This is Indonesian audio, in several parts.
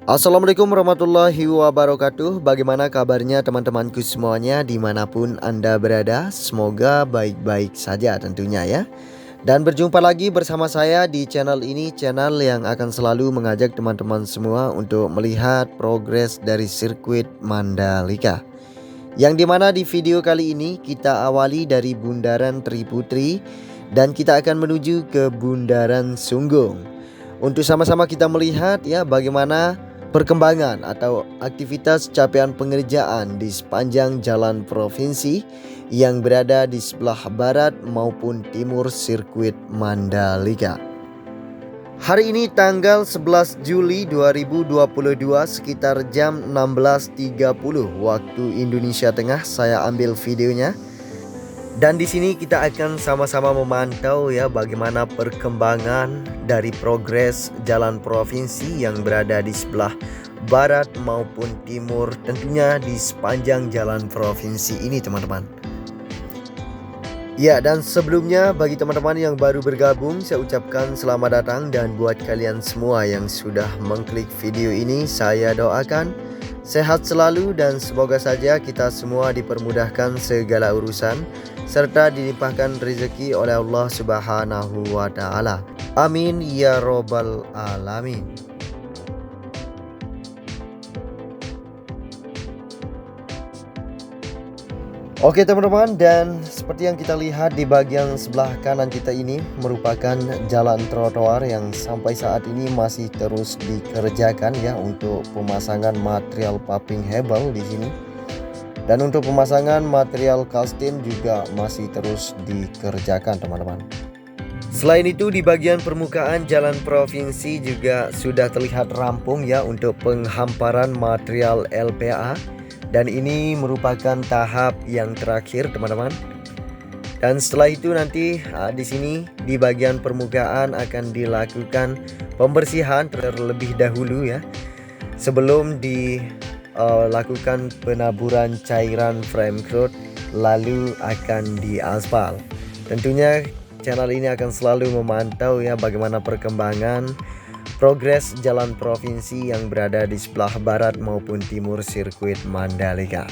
Assalamualaikum warahmatullahi wabarakatuh. Bagaimana kabarnya teman-temanku semuanya dimanapun Anda berada? Semoga baik-baik saja tentunya ya. Dan berjumpa lagi bersama saya di channel ini, channel yang akan selalu mengajak teman-teman semua untuk melihat progres dari sirkuit Mandalika. Yang dimana di video kali ini kita awali dari Bundaran Triputri dan kita akan menuju ke Bundaran Sunggung. Untuk sama-sama kita melihat ya bagaimana perkembangan atau aktivitas capaian pengerjaan di sepanjang jalan provinsi yang berada di sebelah barat maupun timur sirkuit Mandalika. Hari ini tanggal 11 Juli 2022 sekitar jam 16.30 waktu Indonesia Tengah saya ambil videonya. Dan di sini kita akan sama-sama memantau ya bagaimana perkembangan dari progres jalan provinsi yang berada di sebelah barat maupun timur tentunya di sepanjang jalan provinsi ini teman-teman. Ya, dan sebelumnya bagi teman-teman yang baru bergabung saya ucapkan selamat datang, dan buat kalian semua yang sudah mengklik video ini saya doakan sehat selalu dan semoga saja kita semua dipermudahkan segala urusan serta dilimpahkan rezeki oleh Allah Subhanahu wa taala. Amin ya robbal alamin. Oke teman-teman, dan seperti yang kita lihat di bagian sebelah kanan kita ini merupakan jalan trotoar yang sampai saat ini masih terus dikerjakan ya untuk pemasangan material paving hebel di sini. Dan untuk pemasangan material kalstin juga masih terus dikerjakan teman-teman. Selain itu di bagian permukaan jalan provinsi juga sudah terlihat rampung ya untuk penghamparan material LPA. Dan ini merupakan tahap yang terakhir teman-teman. Dan setelah itu nanti di sini di bagian permukaan akan dilakukan pembersihan terlebih dahulu ya, sebelum dilakukan penaburan cairan frame coat lalu akan diaspal. Tentunya channel ini akan selalu memantau ya bagaimana perkembangan progres jalan provinsi yang berada di sebelah barat maupun timur sirkuit Mandalika.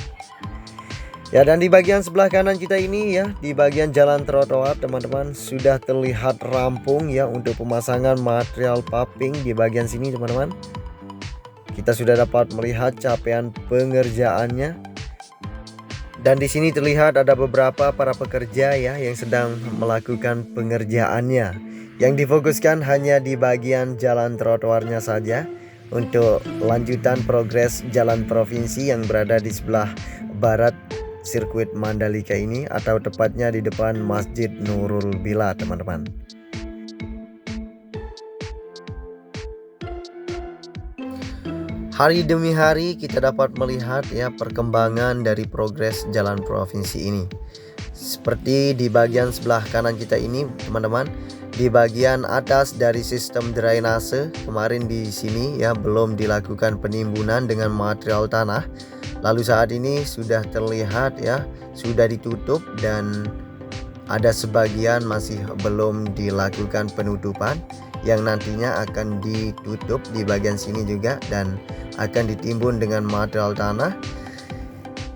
Ya, dan di bagian sebelah kanan kita ini ya, di bagian jalan trotoar teman-teman sudah terlihat rampung ya untuk pemasangan material paving di bagian sini teman-teman. Kita sudah dapat melihat capaian pengerjaannya. Dan di sini terlihat ada beberapa para pekerja ya yang sedang melakukan pengerjaannya. Yang difokuskan hanya di bagian jalan trotoarnya saja untuk lanjutan progres jalan provinsi yang berada di sebelah barat sirkuit Mandalika ini, atau tepatnya di depan Masjid Nurul Bila teman-teman. Hari demi hari kita dapat melihat ya perkembangan dari progres jalan provinsi ini. Seperti di bagian sebelah kanan kita ini teman-teman, di bagian atas dari sistem drainase kemarin di sini ya belum dilakukan penimbunan dengan material tanah. Lalu saat ini sudah terlihat ya sudah ditutup, dan ada sebagian masih belum dilakukan penutupan yang nantinya akan ditutup di bagian sini juga dan akan ditimbun dengan material tanah.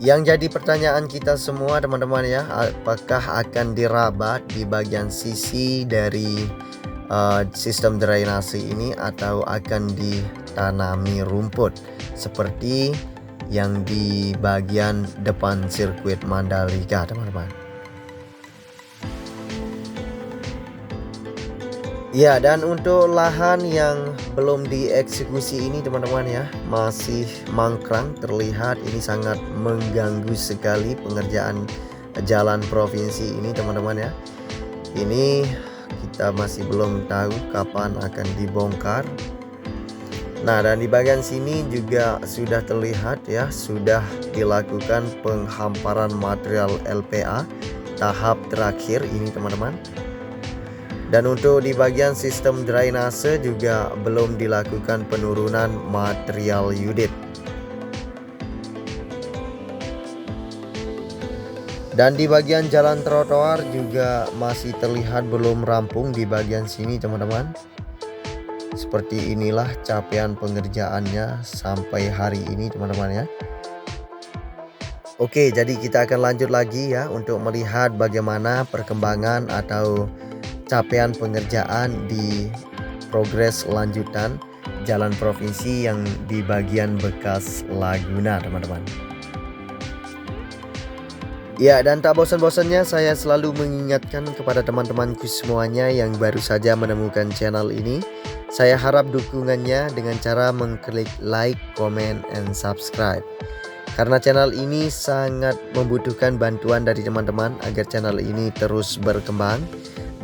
Yang jadi pertanyaan kita semua teman-teman ya, apakah akan dirabat di bagian sisi dari sistem drainase ini atau akan ditanami rumput seperti yang di bagian depan sirkuit Mandalika teman-teman. Ya, dan untuk lahan yang belum dieksekusi ini teman-teman ya masih mangkrak, terlihat ini sangat mengganggu sekali pengerjaan jalan provinsi ini teman-teman ya. Ini kita masih belum tahu kapan akan dibongkar. Nah, dan di bagian sini juga sudah terlihat ya sudah dilakukan penghamparan material LPA tahap terakhir ini teman-teman. Dan untuk di bagian sistem drainase juga belum dilakukan penurunan material unit. Dan di bagian jalan trotoar juga masih terlihat belum rampung di bagian sini teman-teman. Seperti inilah capaian pengerjaannya sampai hari ini teman-teman ya. Oke, jadi kita akan lanjut lagi ya untuk melihat bagaimana perkembangan atau capaian pengerjaan di progres lanjutan jalan provinsi yang di bagian bekas Laguna teman-teman. Ya, dan tak bosan-bosannya saya selalu mengingatkan kepada teman-temanku semuanya yang baru saja menemukan channel ini. Saya harap dukungannya dengan cara mengklik like, comment, and subscribe. Karena channel ini sangat membutuhkan bantuan dari teman-teman agar channel ini terus berkembang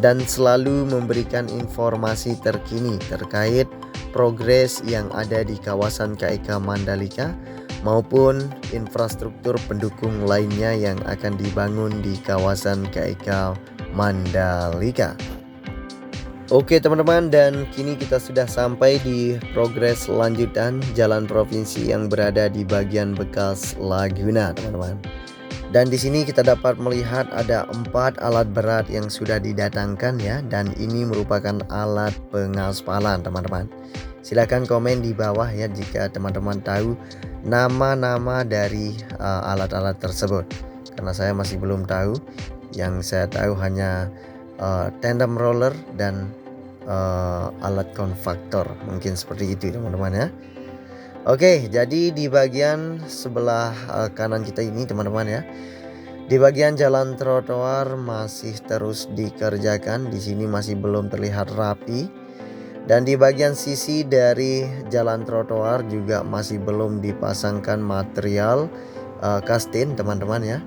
dan selalu memberikan informasi terkini terkait progres yang ada di kawasan KIK Mandalika maupun infrastruktur pendukung lainnya yang akan dibangun di kawasan KIK Mandalika. Oke teman-teman, dan kini kita sudah sampai di progres lanjutan jalan provinsi yang berada di bagian bekas Laguna teman-teman. Dan di sini kita dapat melihat ada 4 alat berat yang sudah didatangkan ya, dan ini merupakan alat pengaspalan teman-teman. Silahkan komen di bawah ya jika teman-teman tahu nama-nama dari alat-alat tersebut, karena saya masih belum tahu. Yang saya tahu hanya tandem roller dan alat konvektor, mungkin seperti itu teman-teman ya. Oke, jadi di bagian sebelah kanan kita ini teman-teman ya, di bagian jalan trotoar masih terus dikerjakan. Di sini masih belum terlihat rapi. Dan di bagian sisi dari jalan trotoar juga masih belum dipasangkan material kastin teman-teman ya.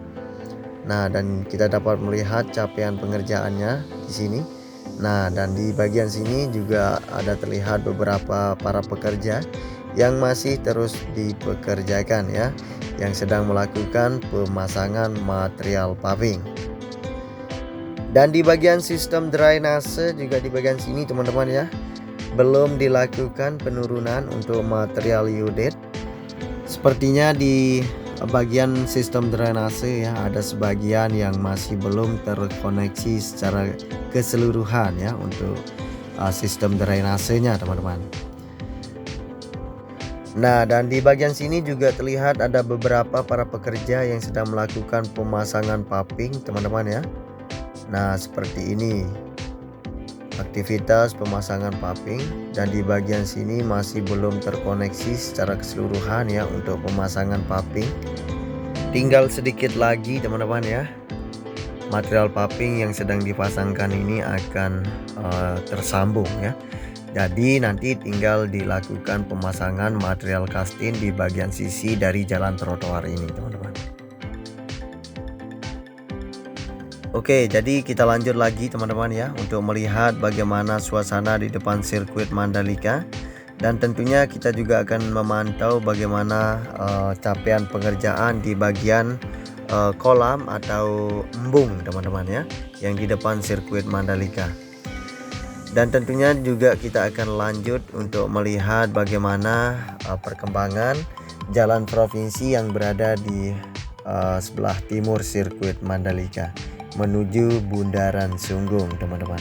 Nah, dan kita dapat melihat capaian pengerjaannya di sini. Nah, dan di bagian sini juga ada terlihat beberapa para pekerja yang masih terus dipekerjakan ya, yang sedang melakukan pemasangan material paving. Dan di bagian sistem drainase juga di bagian sini teman-teman ya, belum dilakukan penurunan untuk material unit. Sepertinya di bagian sistem drainase ya, ada sebagian yang masih belum terkoneksi secara keseluruhan ya untuk sistem drainasenya teman-teman. Nah, dan di bagian sini juga terlihat ada beberapa para pekerja yang sedang melakukan pemasangan paving teman-teman ya. Nah, seperti ini aktivitas pemasangan paving, dan di bagian sini masih belum terkoneksi secara keseluruhan ya untuk pemasangan paving. Tinggal sedikit lagi teman-teman ya, material paving yang sedang dipasangkan ini akan tersambung ya. Jadi nanti tinggal dilakukan pemasangan material kastin di bagian sisi dari jalan trotoar ini teman-teman. Oke, jadi kita lanjut lagi teman-teman ya untuk melihat bagaimana suasana di depan sirkuit Mandalika. Dan tentunya kita juga akan memantau bagaimana capaian pengerjaan di bagian kolam atau embung teman-teman ya, yang di depan sirkuit Mandalika. Dan tentunya juga kita akan lanjut untuk melihat bagaimana perkembangan jalan provinsi yang berada di sebelah timur sirkuit Mandalika menuju Bundaran Sunggung teman-teman.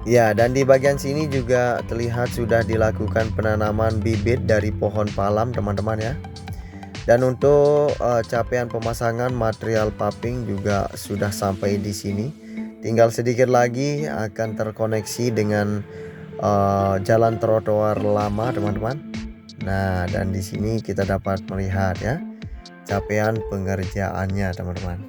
Ya, dan di bagian sini juga terlihat sudah dilakukan penanaman bibit dari pohon palam teman-teman ya. Dan untuk capaian pemasangan material paving juga sudah sampai di sini. Tinggal sedikit lagi akan terkoneksi dengan jalan trotoar lama teman-teman. Nah, dan di sini kita dapat melihat ya capaian pengerjaannya teman-teman.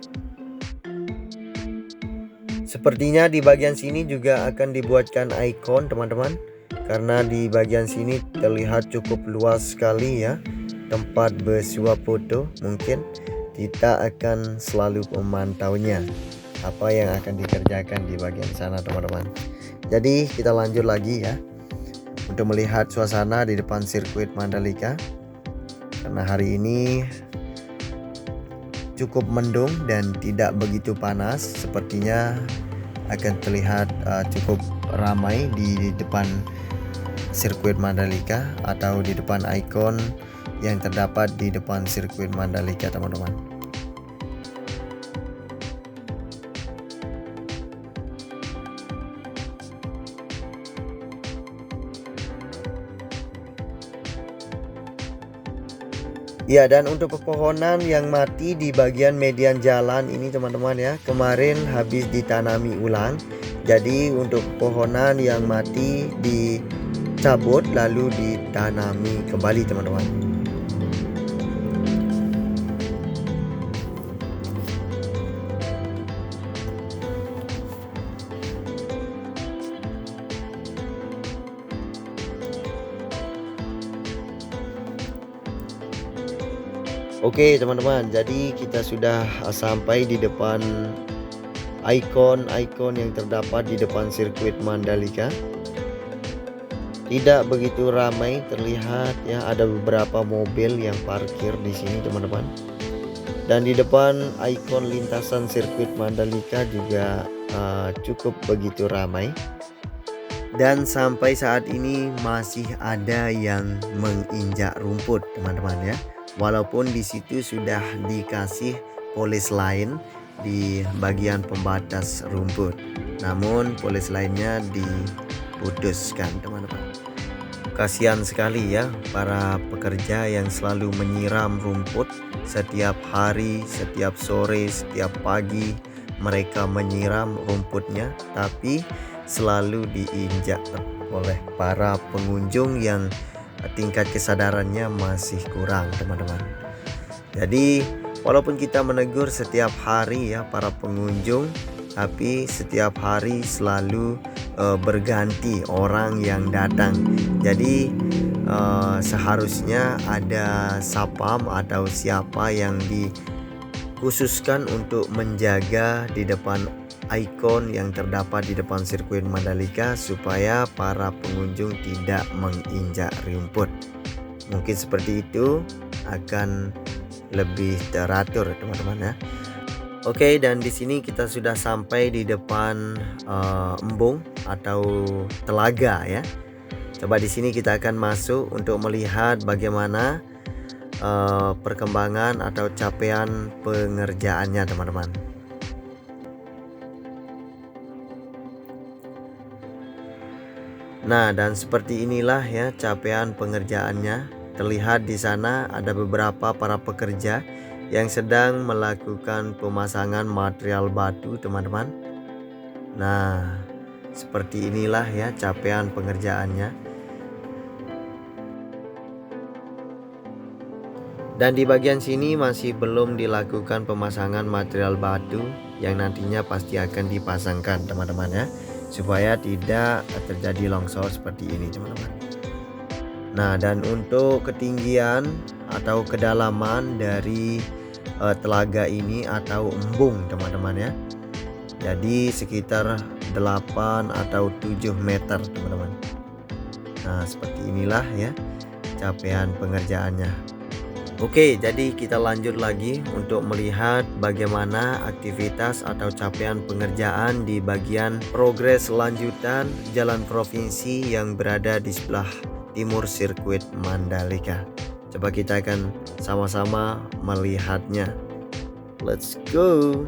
Sepertinya di bagian sini juga akan dibuatkan ikon teman-teman, karena di bagian sini terlihat cukup luas sekali ya tempat bersuap foto. Mungkin kita akan selalu memantaunya apa yang akan dikerjakan di bagian sana teman-teman. Jadi kita lanjut lagi ya untuk melihat suasana di depan sirkuit Mandalika, karena hari ini cukup mendung dan tidak begitu panas. Sepertinya akan terlihat cukup ramai di depan sirkuit Mandalika atau di depan ikon yang terdapat di depan sirkuit Mandalika teman-teman. Ya, dan untuk pepohonan yang mati di bagian median jalan ini teman-teman ya, kemarin habis ditanami ulang. Jadi untuk pepohonan yang mati dicabut lalu ditanami kembali teman-teman. Oke teman-teman, jadi kita sudah sampai di depan ikon-ikon yang terdapat di depan sirkuit Mandalika. Tidak begitu ramai terlihat ya, ada beberapa mobil yang parkir di sini teman-teman. Dan di depan ikon lintasan sirkuit Mandalika juga cukup begitu ramai. Dan sampai saat ini masih ada yang menginjak rumput teman-teman ya. Walaupun di situ sudah dikasih polis lain di bagian pembatas rumput, namun polis lainnya diputuskan teman-teman. Kasihan sekali ya para pekerja yang selalu menyiram rumput setiap hari, setiap sore, setiap pagi. Mereka menyiram rumputnya, tapi selalu diinjak oleh para pengunjung yang tingkat kesadarannya masih kurang teman-teman. Jadi walaupun kita menegur setiap hari ya para pengunjung, tapi setiap hari selalu berganti orang yang datang. Jadi seharusnya ada sapam atau siapa yang dikhususkan untuk menjaga di depan ikon yang terdapat di depan sirkuit Mandalika supaya para pengunjung tidak menginjak rumput. Mungkin seperti itu akan lebih teratur teman-teman ya. Oke, dan di sini kita sudah sampai di depan embung atau telaga ya. Coba di sini kita akan masuk untuk melihat bagaimana perkembangan atau capaian pengerjaannya teman-teman. Nah, dan seperti inilah ya capaian pengerjaannya. Terlihat di sana ada beberapa para pekerja yang sedang melakukan pemasangan material batu, teman-teman. Nah, seperti inilah ya capaian pengerjaannya. Dan di bagian sini masih belum dilakukan pemasangan material batu yang nantinya pasti akan dipasangkan, teman-teman ya, supaya tidak terjadi longsor seperti ini teman-teman. Nah, dan untuk ketinggian atau kedalaman dari telaga ini atau embung teman-teman ya, jadi sekitar 8 atau 7 meter teman-teman. Nah, seperti inilah ya capaian pengerjaannya. Oke, jadi kita lanjut lagi untuk melihat bagaimana aktivitas atau capaian pengerjaan di bagian progres lanjutan jalan provinsi yang berada di sebelah timur sirkuit Mandalika. Coba kita akan sama-sama melihatnya. Let's go!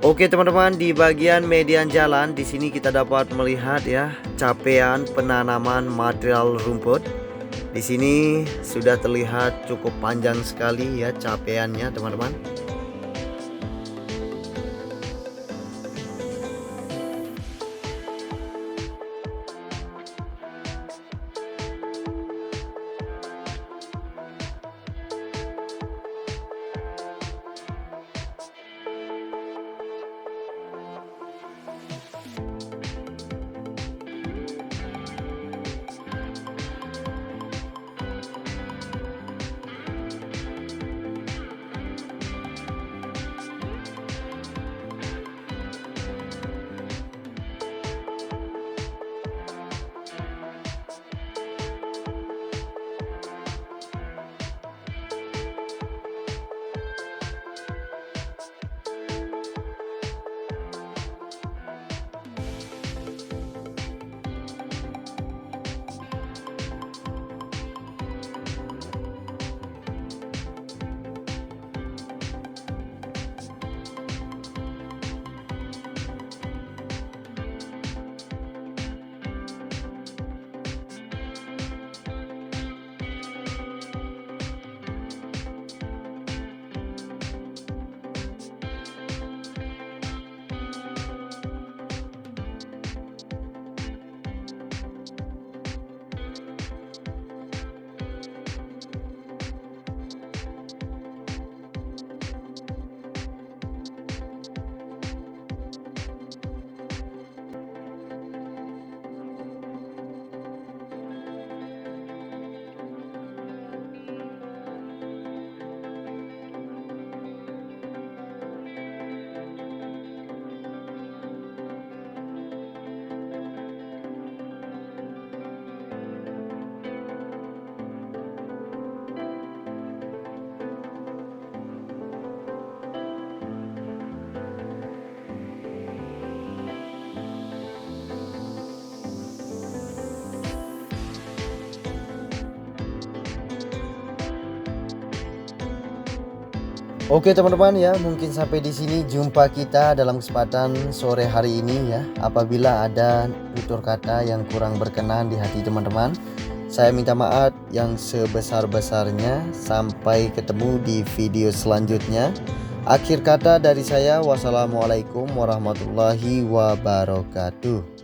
Oke teman-teman, di bagian median jalan di sini kita dapat melihat ya capaian penanaman material rumput. Di sini sudah terlihat cukup panjang sekali ya capaiannya teman-teman. Oke teman-teman ya, mungkin sampai di sini jumpa kita dalam kesempatan sore hari ini ya. Apabila ada tutur kata yang kurang berkenan di hati teman-teman, saya minta maaf yang sebesar-besarnya. Sampai ketemu di video selanjutnya. Akhir kata dari saya, wassalamualaikum warahmatullahi wabarakatuh.